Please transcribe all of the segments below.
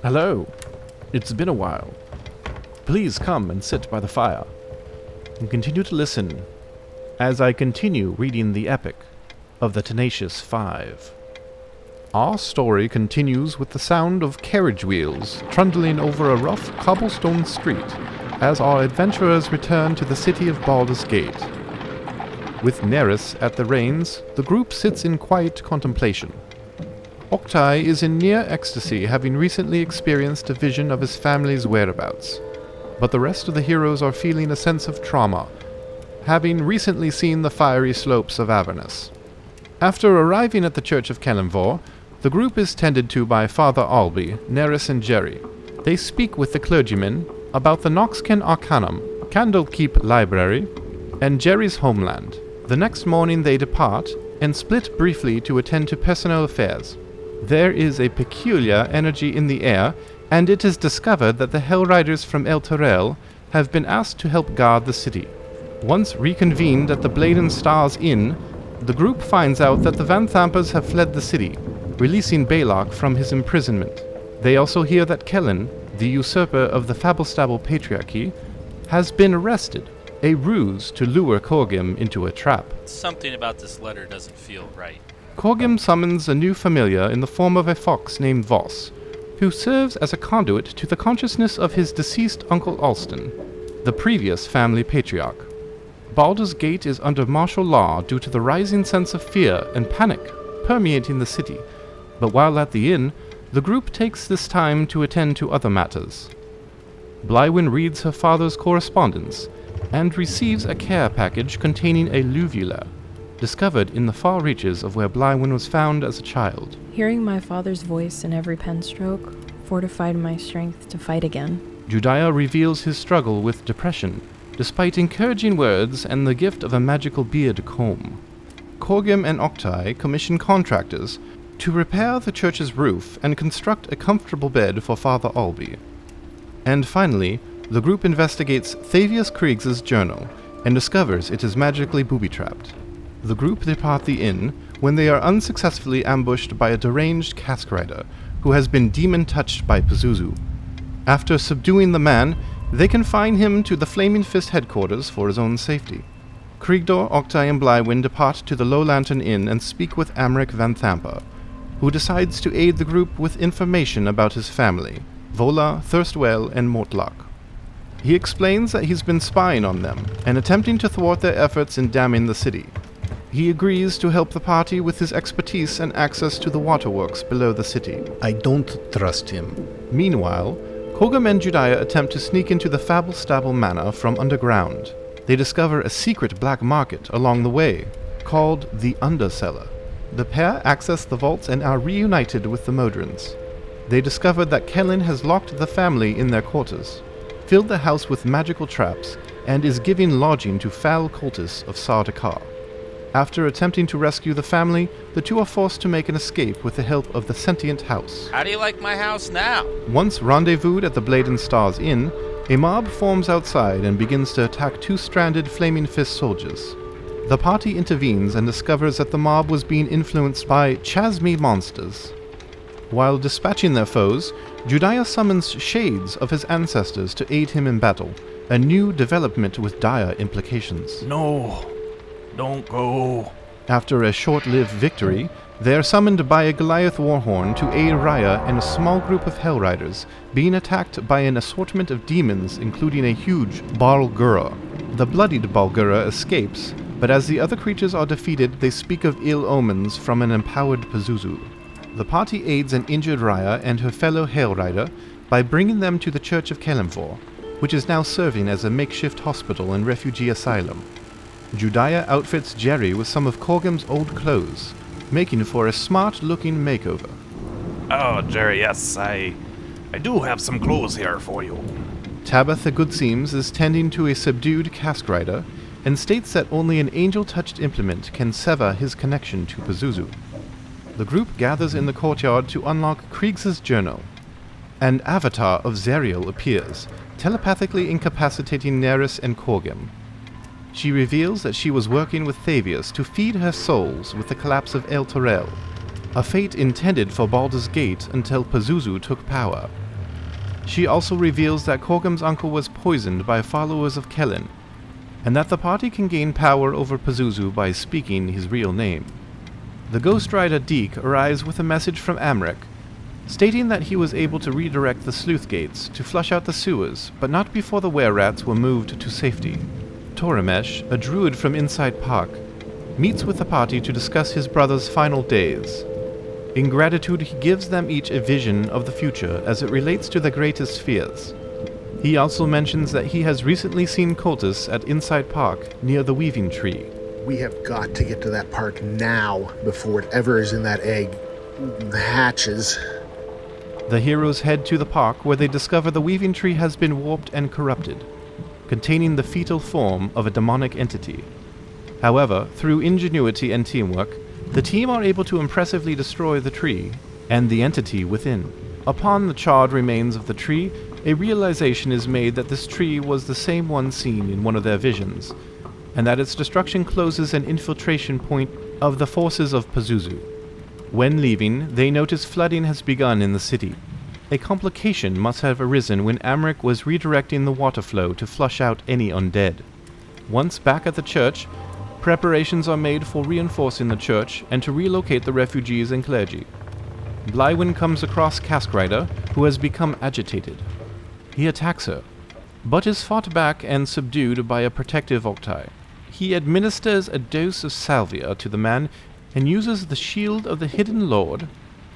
Hello. It's been a while. Please come and sit by the fire and continue to listen as I continue reading the epic of the Tenacious Five. Our story continues with the sound of carriage wheels trundling over a rough cobblestone street as our adventurers return to the city of Baldur's Gate. With Neris at the reins, the group sits in quiet contemplation. Octai is in near ecstasy, having recently experienced a vision of his family's whereabouts. But the rest of the heroes are feeling a sense of trauma, having recently seen the fiery slopes of Avernus. After arriving at the Church of Kelemvor, the group is tended to by Father Alby, Neris, and Jerry. They speak with the clergyman about the Noxken Arcanum, Candlekeep Library, and Jerry's homeland. The next morning they depart and split briefly to attend to personal affairs. There is a peculiar energy in the air, and it is discovered that the Hellriders from El Terrell have been asked to help guard the city. Once reconvened at the Blade and Stars Inn, the group finds out that the Van Thampers have fled the city, releasing Balok from his imprisonment. They also hear that Kellen, the usurper of the Fabelstabble Patriarchy, has been arrested, a ruse to lure Korgim into a trap. Something about this letter doesn't feel right. Korgim summons a new familiar in the form of a fox named Voss, who serves as a conduit to the consciousness of his deceased Uncle Alston, the previous family patriarch. Baldur's Gate is under martial law due to the rising sense of fear and panic permeating the city, but while at the inn, the group takes this time to attend to other matters. Blywyn reads her father's correspondence and receives a care package containing a luvula, discovered in the far reaches of where Blywyn was found as a child. Hearing my father's voice in every pen stroke fortified my strength to fight again. Judaiah reveals his struggle with depression, despite encouraging words and the gift of a magical beard comb. Korgim and Octai commission contractors to repair the church's roof and construct a comfortable bed for Father Alby. And finally, the group investigates Thavius Kriegs' journal and discovers it is magically booby-trapped. The group depart the inn when they are unsuccessfully ambushed by a deranged cask rider who has been demon-touched by Pazuzu. After subduing the man, they confine him to the Flaming Fist headquarters for his own safety. Kriegdor, Octai, and Blywyn depart to the Low Lantern Inn and speak with Amric Van Thampa, who decides to aid the group with information about his family, Vola, Thirstwell, and Mortlock. He explains that he's been spying on them and attempting to thwart their efforts in damning the city. He agrees to help the party with his expertise and access to the waterworks below the city. I don't trust him. Meanwhile, Korgim and Judaiah attempt to sneak into the Fabelstabble Manor from underground. They discover a secret black market along the way, called the Undercellar. The pair access the vaults and are reunited with the Modrons. They discover that Kellen has locked the family in their quarters, filled the house with magical traps, and is giving lodging to foul cultists of Sardaukar. After attempting to rescue the family, the two are forced to make an escape with the help of the sentient house. How do you like my house now? Once rendezvoused at the Blade and Stars Inn, a mob forms outside and begins to attack two stranded Flaming Fist soldiers. The party intervenes and discovers that the mob was being influenced by Chasmi monsters. While dispatching their foes, Judaiah summons shades of his ancestors to aid him in battle, a new development with dire implications. No, don't go. After a short-lived victory, they are summoned by a Goliath Warhorn to aid Raya and a small group of Hellriders, being attacked by an assortment of demons including a huge Balgura. The bloodied Balgura escapes, but as the other creatures are defeated, they speak of ill omens from an empowered Pazuzu. The party aids an injured Raya and her fellow Hellrider by bringing them to the Church of Kelemvor, which is now serving as a makeshift hospital and refugee asylum. Judaiah outfits Jerry with some of Korgim's old clothes, making for a smart-looking makeover. Oh, Jerry, yes, I do have some clothes here for you. Tabitha Goodseams is tending to a subdued cask rider and states that only an angel-touched implement can sever his connection to Pazuzu. The group gathers in the courtyard to unlock Kriegs' journal. An avatar of Zerial appears, telepathically incapacitating Neris and Korgim. She reveals that she was working with Thavius to feed her souls with the collapse of El Terrell, a fate intended for Baldur's Gate until Pazuzu took power. She also reveals that Korgum's uncle was poisoned by followers of Kellen, and that the party can gain power over Pazuzu by speaking his real name. The Ghost Rider Deke arrives with a message from Amrek, stating that he was able to redirect the sleuth gates to flush out the sewers, but not before the were-rats were moved to safety. Toramesh, a druid from inside Park, meets with the party to discuss his brother's final days. In gratitude, he gives them each a vision of the future as it relates to their greatest fears. He also mentions that he has recently seen cultists at Inside Park near the Weaving Tree. We have got to get to that park now before whatever is in that egg hatches. The heroes head to the park where they discover the Weaving Tree has been warped and corrupted, containing the fetal form of a demonic entity. However, through ingenuity and teamwork, the team are able to impressively destroy the tree and the entity within. Upon the charred remains of the tree, a realization is made that this tree was the same one seen in one of their visions, and that its destruction closes an infiltration point of the forces of Pazuzu. When leaving, they notice flooding has begun in the city. A complication must have arisen when Amrek was redirecting the water flow to flush out any undead. Once back at the church, preparations are made for reinforcing the church and to relocate the refugees and clergy. Blywyn comes across Caskrider, who has become agitated. He attacks her, but is fought back and subdued by a protective Octai. He administers a dose of salvia to the man and uses the Shield of the Hidden Lord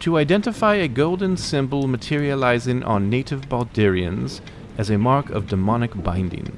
to identify a golden symbol materializing on native Baldurians as a mark of demonic binding.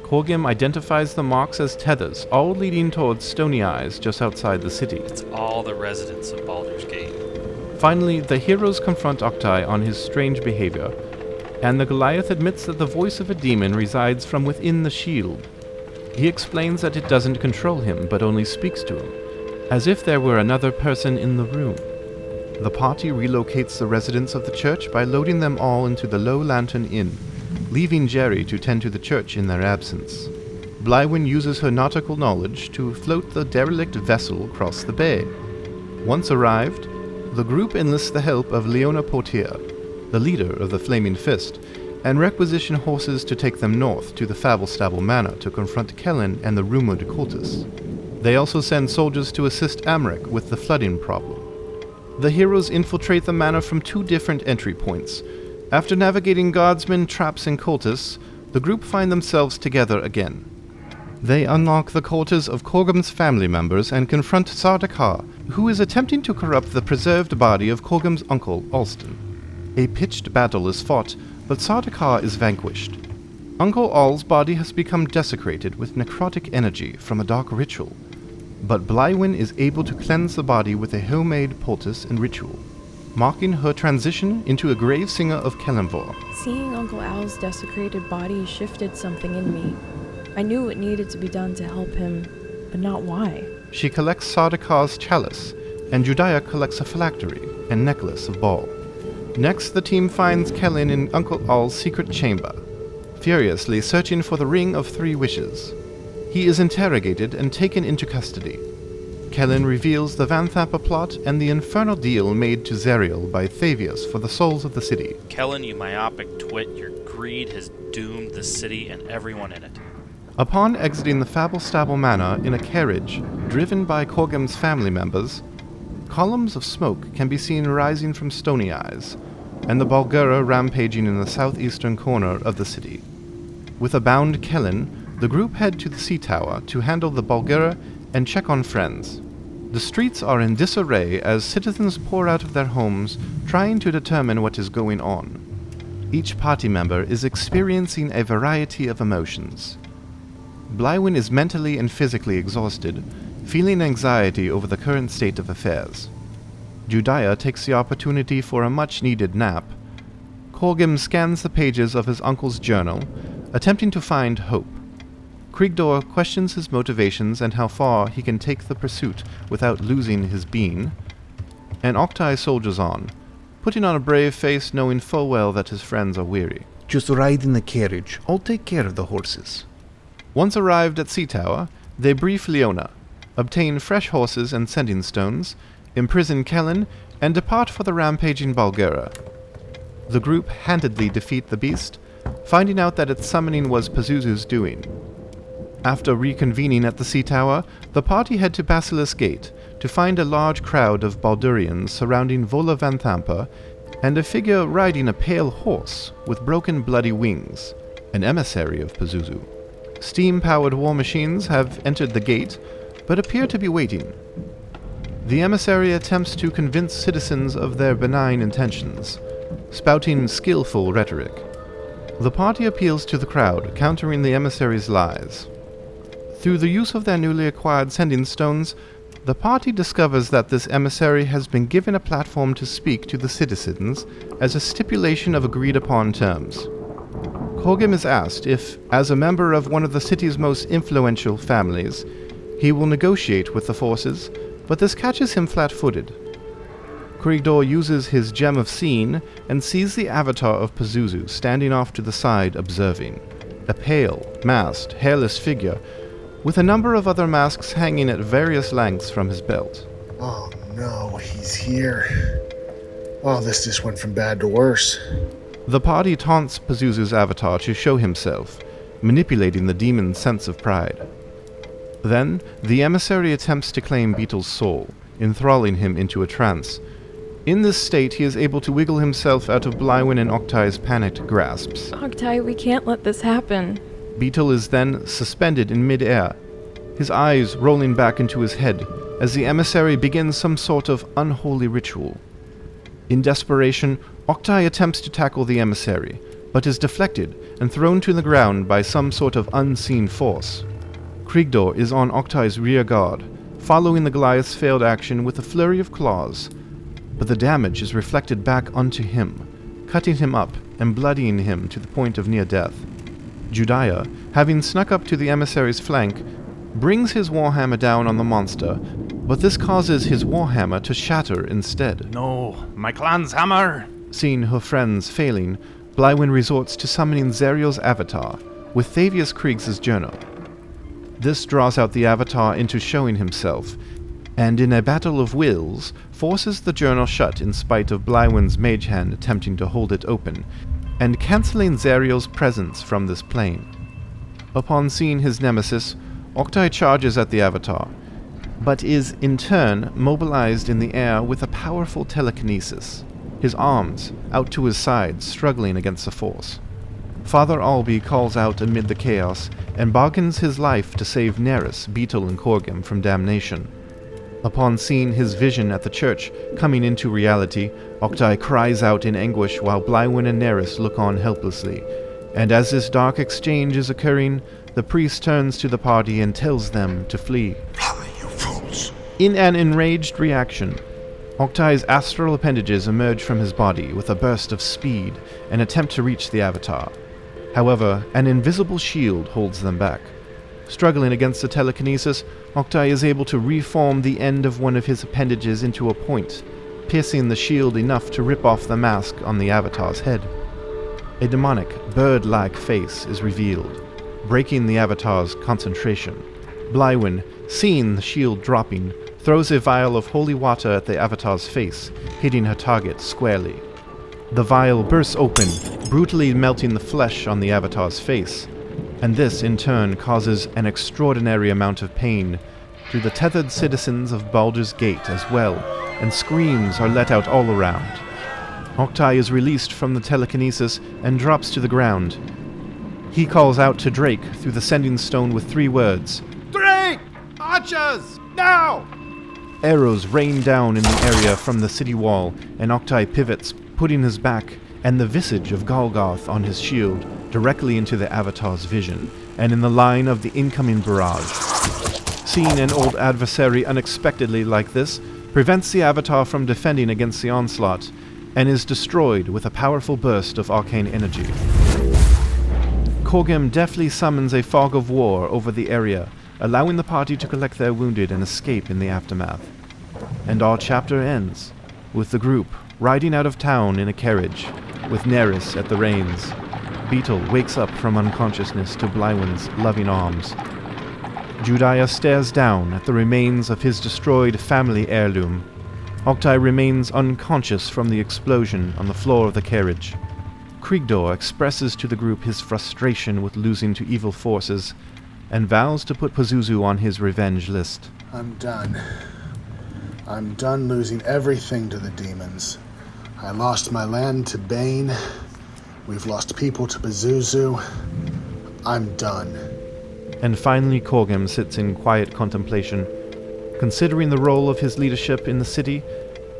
Korgum identifies the marks as tethers, all leading towards Stony Eyes just outside the city. It's all the residents of Baldur's Gate. Finally, the heroes confront Octai on his strange behavior, and the Goliath admits that the voice of a demon resides from within the shield. He explains that it doesn't control him, but only speaks to him, as if there were another person in the room. The party relocates the residents of the church by loading them all into the Low Lantern Inn, leaving Jerry to tend to the church in their absence. Blywyn uses her nautical knowledge to float the derelict vessel across the bay. Once arrived, the group enlists the help of Leona Portier, the leader of the Flaming Fist, and requisition horses to take them north to the Fabblestabble Manor to confront Kellen and the rumored cultists. They also send soldiers to assist Amrek with the flooding problem. The heroes infiltrate the manor from two different entry points. After navigating guardsmen, traps, and cultists, the group find themselves together again. They unlock the quarters of Korgum's family members and confront Sardaukar, who is attempting to corrupt the preserved body of Korgum's uncle, Alston. A pitched battle is fought, but Sardaukar is vanquished. Uncle Al's body has become desecrated with necrotic energy from a dark ritual, but Blywyn is able to cleanse the body with a homemade poultice and ritual, marking her transition into a grave singer of Kelemvor. Seeing Uncle Al's desecrated body shifted something in me. I knew it needed to be done to help him, but not why. She collects Sardaukar's chalice, and Judaiah collects a phylactery and necklace of ball. Next, the team finds Kellen in Uncle Al's secret chamber, furiously searching for the Ring of Three Wishes. He is interrogated and taken into custody. Kellen reveals the Vanthampa plot and the infernal deal made to Zerial by Thavius for the souls of the city. Kellen, you myopic twit, your greed has doomed the city and everyone in it. Upon exiting the Fabblestabble Manor in a carriage driven by Korgum's family members, columns of smoke can be seen rising from Stony Eyes, and the Balgura rampaging in the southeastern corner of the city. With a bound Kellen, the group head to the Sea Tower to handle the Balgura and check on friends. The streets are in disarray as citizens pour out of their homes trying to determine what is going on. Each party member is experiencing a variety of emotions. Blywyn is mentally and physically exhausted, feeling anxiety over the current state of affairs. Judaiah takes the opportunity for a much-needed nap. Korgum scans the pages of his uncle's journal, attempting to find hope. Kriegdor questions his motivations and how far he can take the pursuit without losing his being, and Octai soldiers on, putting on a brave face knowing full well that his friends are weary. Just ride in the carriage. I'll take care of the horses. Once arrived at Sea Tower, they brief Leona, obtain fresh horses and sending stones, imprison Kellen, and depart for the rampaging Balgura. The group handedly defeat the beast, finding out that its summoning was Pazuzu's doing. After reconvening at the Sea Tower, the party head to Basilisk Gate to find a large crowd of Baldurians surrounding Vola Vanthampa and a figure riding a pale horse with broken bloody wings, an emissary of Pazuzu. Steam-powered war machines have entered the gate, but appear to be waiting. The emissary attempts to convince citizens of their benign intentions, spouting skillful rhetoric. The party appeals to the crowd, countering the emissary's lies. Through the use of their newly acquired sending stones, the party discovers that this emissary has been given a platform to speak to the citizens as a stipulation of agreed-upon terms. Korgim is asked if, as a member of one of the city's most influential families, he will negotiate with the forces, but this catches him flat-footed. Krigdor uses his Gem of Seeing and sees the avatar of Pazuzu standing off to the side observing. A pale, masked, hairless figure with a number of other masks hanging at various lengths from his belt. Oh no, he's here. Oh, this just went from bad to worse. The party taunts Pazuzu's avatar to show himself, manipulating the demon's sense of pride. Then, the emissary attempts to claim Beetle's soul, enthralling him into a trance. In this state, he is able to wiggle himself out of Blywyn and Oktai's panicked grasps. Oktai, we can't let this happen. Beetle is then suspended in mid-air, his eyes rolling back into his head as the emissary begins some sort of unholy ritual. In desperation, Oktai attempts to tackle the emissary, but is deflected and thrown to the ground by some sort of unseen force. Krigdor is on Oktai's rear guard, following the Goliath's failed action with a flurry of claws, but the damage is reflected back onto him, cutting him up and bloodying him to the point of near death. Judaiah, having snuck up to the emissary's flank, brings his warhammer down on the monster, but this causes his warhammer to shatter instead. No, my clan's hammer! Seeing her friends failing, Blywyn resorts to summoning Zeriel's avatar, with Thavius Kriegs' journal. This draws out the avatar into showing himself, and in a battle of wills, forces the journal shut in spite of Blywyn's mage hand attempting to hold it open, and cancelling Zeriel's presence from this plane. Upon seeing his nemesis, Oktai charges at the avatar, but is in turn mobilized in the air with a powerful telekinesis, his arms out to his sides struggling against the force. Father Albi calls out amid the chaos and bargains his life to save Neris, Beetle, and Korgim from damnation. Upon seeing his vision at the church coming into reality, Oktai cries out in anguish while Blywyn and Neris look on helplessly, and as this dark exchange is occurring, the priest turns to the party and tells them to flee. Fly, you fools! In an enraged reaction, Oktai's astral appendages emerge from his body with a burst of speed and attempt to reach the avatar. However, an invisible shield holds them back. Struggling against the telekinesis, Oktai is able to reform the end of one of his appendages into a point, piercing the shield enough to rip off the mask on the avatar's head. A demonic, bird-like face is revealed, breaking the avatar's concentration. Blywyn, seeing the shield dropping, throws a vial of holy water at the avatar's face, hitting her target squarely. The vial bursts open, brutally melting the flesh on the avatar's face, and this in turn causes an extraordinary amount of pain to the tethered citizens of Baldur's Gate as well, and screams are let out all around. Oktai is released from the telekinesis and drops to the ground. He calls out to Drake through the sending stone with 3 words. Drake! Archers! Now! Arrows rain down in the area from the city wall, and Oktai pivots, putting his back and the visage of Golgoth on his shield directly into the avatar's vision, and in the line of the incoming barrage. Seeing an old adversary unexpectedly like this prevents the avatar from defending against the onslaught, and is destroyed with a powerful burst of arcane energy. Korgim deftly summons a fog of war over the area, allowing the party to collect their wounded and escape in the aftermath. And our chapter ends with the group riding out of town in a carriage, with Neris at the reins. Beetle wakes up from unconsciousness to Blywyn's loving arms. Judaiah stares down at the remains of his destroyed family heirloom, Octai remains unconscious from the explosion on the floor of the carriage. Kriegdor expresses to the group his frustration with losing to evil forces, and vows to put Pazuzu on his revenge list. I'm done. I'm done losing everything to the demons. I lost my land to Bane. We've lost people to Pazuzu. I'm done. And finally Korgem sits in quiet contemplation, considering the role of his leadership in the city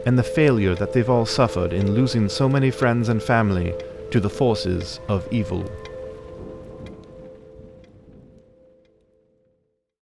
and the failure that they've all suffered in losing so many friends and family to the forces of evil.